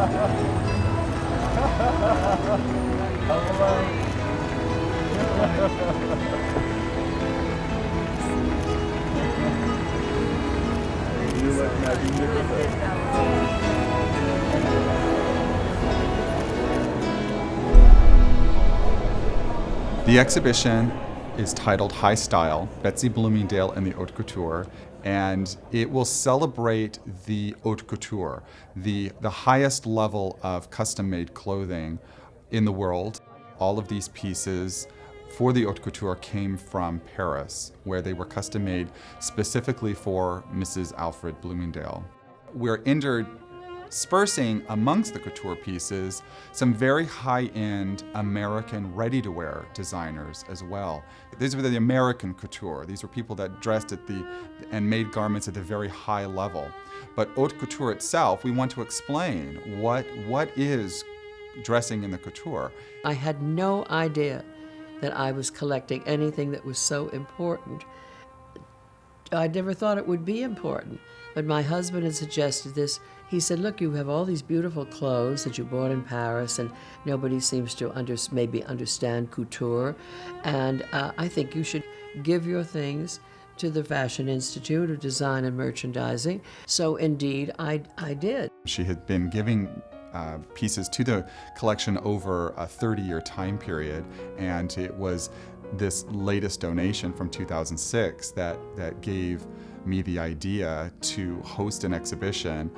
You like Maggie Nicholson. The exhibition is titled High Style, Betsy Bloomingdale and the Haute Couture, and it will celebrate the haute couture, the highest level of custom-made clothing in the world. All of these pieces for the haute couture came from Paris, where they were custom-made specifically for Mrs. Alfred Bloomingdale. We're interspersing amongst the couture pieces some very high-end American ready-to-wear designers as well. These were the American couture. These were people that dressed and made garments at the very high level. But haute couture itself, we want to explain what is dressing in the couture. I had no idea that I was collecting anything that was so important. I never thought it would be important, but my husband had suggested this. He said, look, you have all these beautiful clothes that you bought in Paris, and nobody seems to maybe understand couture, and I think you should give your things to the Fashion Institute of Design and Merchandising. So indeed, I did. She had been giving pieces to the collection over a 30-year time period, and it was this latest donation from 2006 that gave me the idea to host an exhibition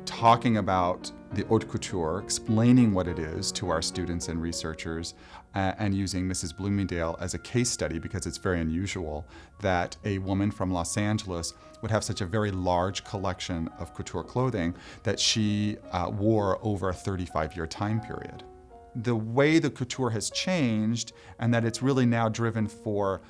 talking about the haute couture, explaining what it is to our students and researchers, and using Mrs. Bloomingdale as a case study, because it's very unusual that a woman from Los Angeles would have such a very large collection of couture clothing that she wore over a 35-year time period. The way the couture has changed, and that it's really now driven for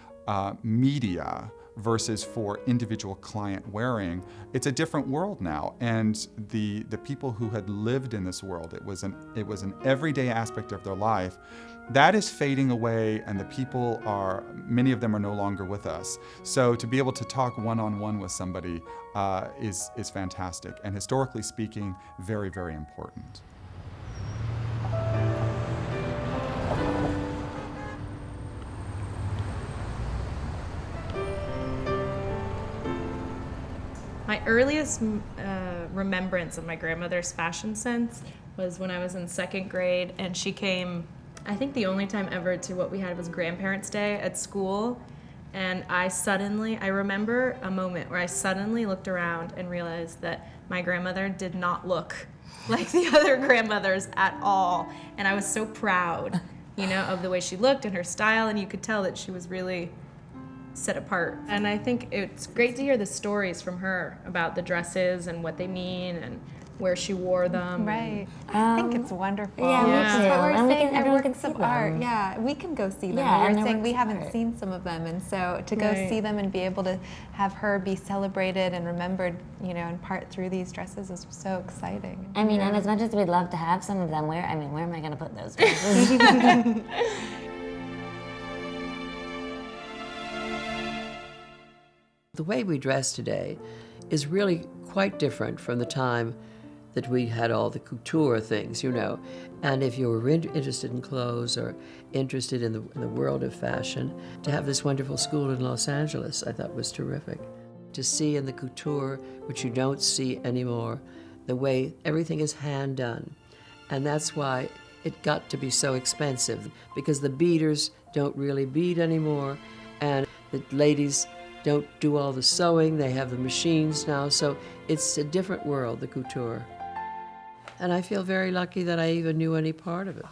media versus for individual client wearing, it's a different world now. And the people who had lived in this world, it was an everyday aspect of their life, that is fading away, and the people many of them are no longer with us. So to be able to talk one-on-one with somebody is fantastic, and historically speaking, very, very important. My earliest remembrance of my grandmother's fashion sense was when I was in second grade, and she came, I think the only time ever, to what we had was Grandparents' Day at school. And I remember a moment where I suddenly looked around and realized that my grandmother did not look like the other grandmothers at all. And I was so proud, of the way she looked and her style, and you could tell that she was really set apart. And I think it's great to hear the stories from her about the dresses and what they mean and where she wore them. Right. I think it's wonderful. Yeah, me too. We're And saying everyone works can see of them. art. Yeah, we can go see them. Yeah, And and we're they're saying we works of haven't art. seen some of them, and so to go Right. see them and be able to have her be celebrated and remembered, in part through these dresses is so exciting. I mean, and as much as we'd love to have some of them, where am I going to put those dresses? The way we dress today is really quite different from the time that we had all the couture things, And if you were interested in clothes or interested in the world of fashion, to have this wonderful school in Los Angeles, I thought was terrific. To see in the couture, which you don't see anymore, the way everything is hand done. And that's why it got to be so expensive, because the beaders don't really bead anymore, and the ladies don't do all the sewing, they have the machines now, so it's a different world, the couture. And I feel very lucky that I even knew any part of it.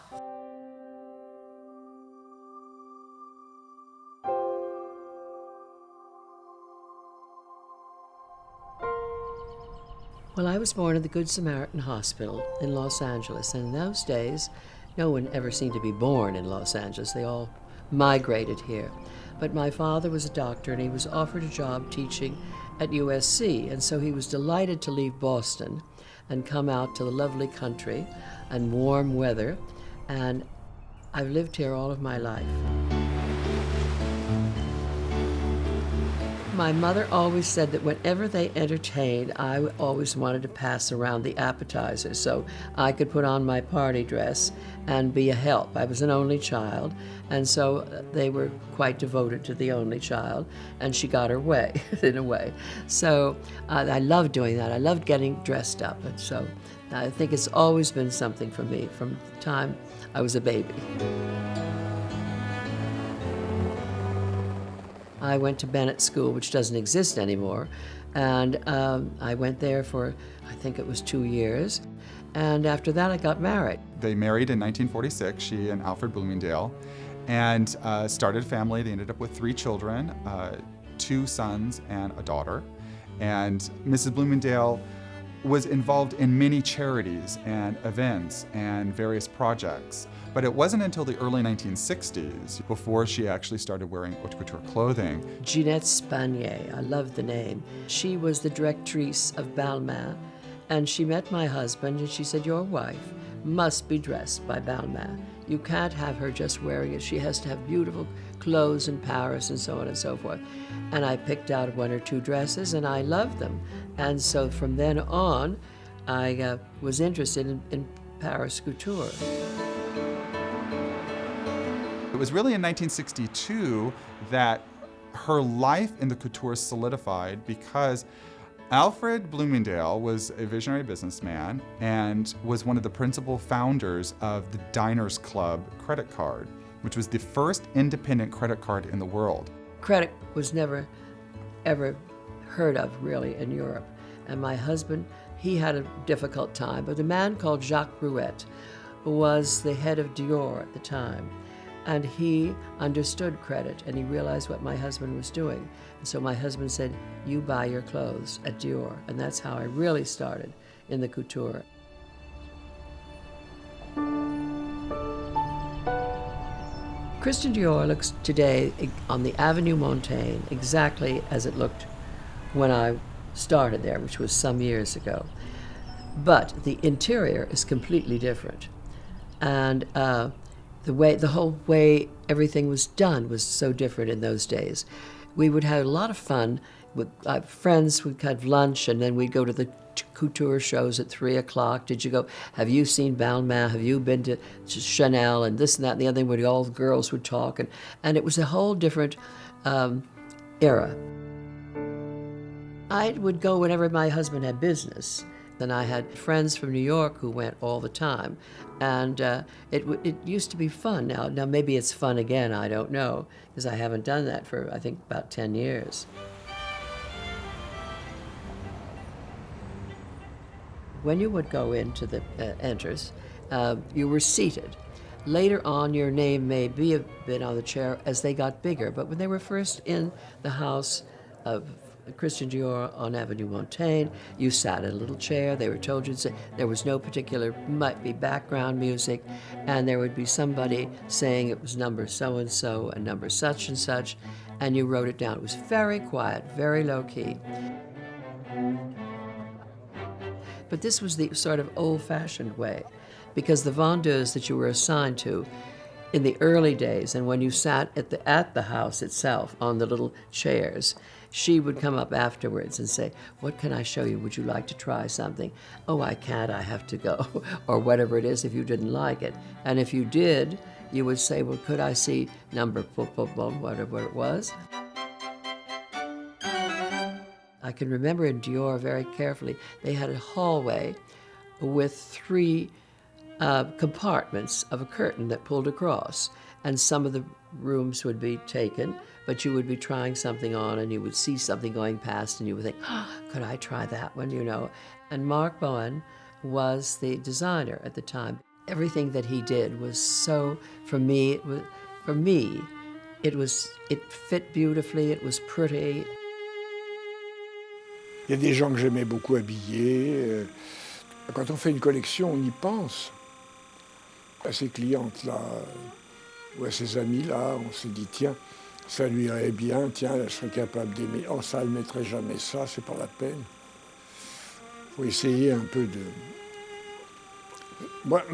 Well, I was born at the Good Samaritan Hospital in Los Angeles, and in those days, no one ever seemed to be born in Los Angeles. They all migrated here. But my father was a doctor, and he was offered a job teaching at USC, and so he was delighted to leave Boston and come out to the lovely country and warm weather, and I've lived here all of my life. My mother always said that whenever they entertained, I always wanted to pass around the appetizers so I could put on my party dress and be a help. I was an only child, and so they were quite devoted to the only child, and she got her way, in a way. So I loved doing that. I loved getting dressed up, and so I think it's always been something for me from the time I was a baby. I went to Bennett School, which doesn't exist anymore, and I went there for, I think it was 2 years, and after that I got married. They married in 1946, she and Alfred Bloomingdale, and started a family. They ended up with 3 children, 2 sons and a daughter. And Mrs. Bloomingdale was involved in many charities and events and various projects. But it wasn't until the early 1960s before she actually started wearing haute couture clothing. Ginette Spanier, I love the name. She was the directrice of Balmain, and she met my husband and she said, "Your wife must be dressed by Balmain. You can't have her just wearing it. She has to have beautiful clothes in Paris," and so on and so forth. And I picked out 1 or 2 dresses and I loved them. And so from then on, I was interested in Paris couture. It was really in 1962 that her life in the couture solidified because Alfred Bloomingdale was a visionary businessman and was one of the principal founders of the Diners Club credit card, which was the first independent credit card in the world. Credit was never, ever heard of really in Europe. And my husband, he had a difficult time, but a man called Jacques Brouette was the head of Dior at the time. And he understood credit, and he realized what my husband was doing. And so my husband said, "You buy your clothes at Dior." And that's how I really started in the couture. Christian Dior looks today on the Avenue Montaigne exactly as it looked when I started there, which was some years ago. But the interior is completely different. And the whole way everything was done was so different in those days. We would have a lot of fun with friends. We'd have lunch, and then we'd go to the couture shows at 3 o'clock. Did you go? Have you seen Balmain? Have you been to Chanel? And this and that and the other thing, where all the girls would talk, and it was a whole different era. I would go whenever my husband had business. Then I had friends from New York who went all the time, and it used to be fun. Now maybe it's fun again, I don't know, because I haven't done that for, I think, about 10 years. When you would go into the enters, you were seated. Later on, your name may be a bit on the chair as they got bigger, but when they were first in the house of Christian Dior on Avenue Montaigne, you sat in a little chair. They were told you to sit. There was no particular, might be background music, and there would be somebody saying it was number so-and-so and number such and such, and you wrote it down. It was very quiet, very low-key. But this was the sort of old-fashioned way, because the vendeuse that you were assigned to in the early days, and when you sat at the house itself on the little chairs, she would come up afterwards and say, "What can I show you? Would you like to try something?" "Oh, I can't, I have to go," or whatever it is if you didn't like it. And if you did, you would say, "Well, could I see number whatever it was?" I can remember in Dior very carefully, they had a hallway with 3 compartments of a curtain that pulled across, and some of the rooms would be taken, but you would be trying something on and you would see something going past and you would think, "Oh, could I try that one?" And Marc Bohan was the designer at the time. Everything that he did was so, it fit beautifully, it was pretty. Il y a des gens que j'aimais beaucoup habiller. Quand on fait une collection, on y pense à ces clientes-là ou à ces amis-là. On se dit, tiens, ça lui irait bien, tiens, elle serait capable d'aimer. Oh, ça, elle ne mettrait jamais ça, c'est pas la peine. Il faut essayer un peu de... Moi,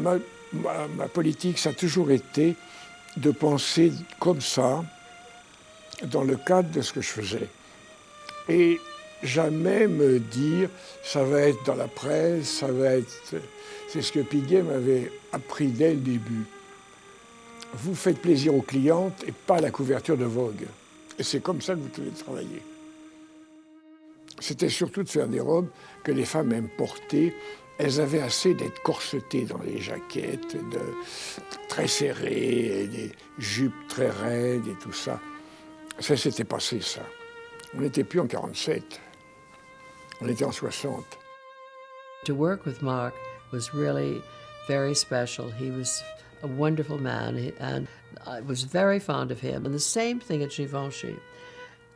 ma politique, ça a toujours été de penser comme ça, dans le cadre de ce que je faisais. Et jamais me dire ça va être dans la presse, ça va être. C'est ce que Piguet m'avait appris dès le début. Vous faites plaisir aux clientes et pas la couverture de Vogue. Et c'est comme ça que vous devez travailler. C'était surtout de faire des robes que les femmes aiment porter. Elles avaient assez d'être corsetées dans les jaquettes, très serrées, des jupes très raides et tout ça. Ça s'était passé, ça. On n'était plus en 47. On était en 60. To work with Mark was really very special. He was a wonderful man, and I was very fond of him. And the same thing at Givenchy,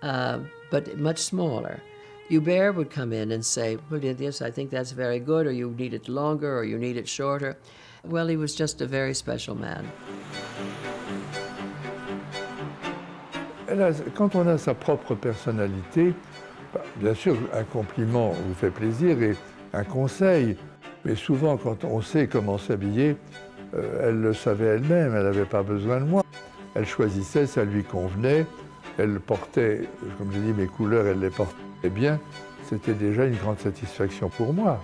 but much smaller. Hubert would come in and say, well, yes, I think that's very good, or you need it longer, or you need it shorter. Well, he was just a very special man. Quand on a sa propre personnalité, bien sûr, un compliment vous fait plaisir et un conseil, mais souvent, quand on sait comment s'habiller, elle le savait elle-même, elle n'avait pas besoin de moi. Elle choisissait, ça lui convenait, elle portait, comme j'ai dit, mes couleurs, elle les portait bien, c'était déjà une grande satisfaction pour moi.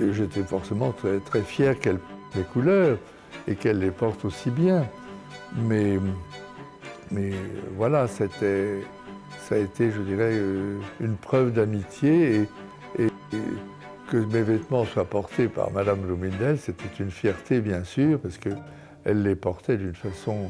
Et j'étais forcément très, très fier qu'elle porte mes couleurs et qu'elle les porte aussi bien. Mais voilà, ça a été, je dirais, une preuve d'amitié et que mes vêtements soient portés par Madame Bloomingdale, c'était une fierté, bien sûr, parce qu'elle les portait d'une façon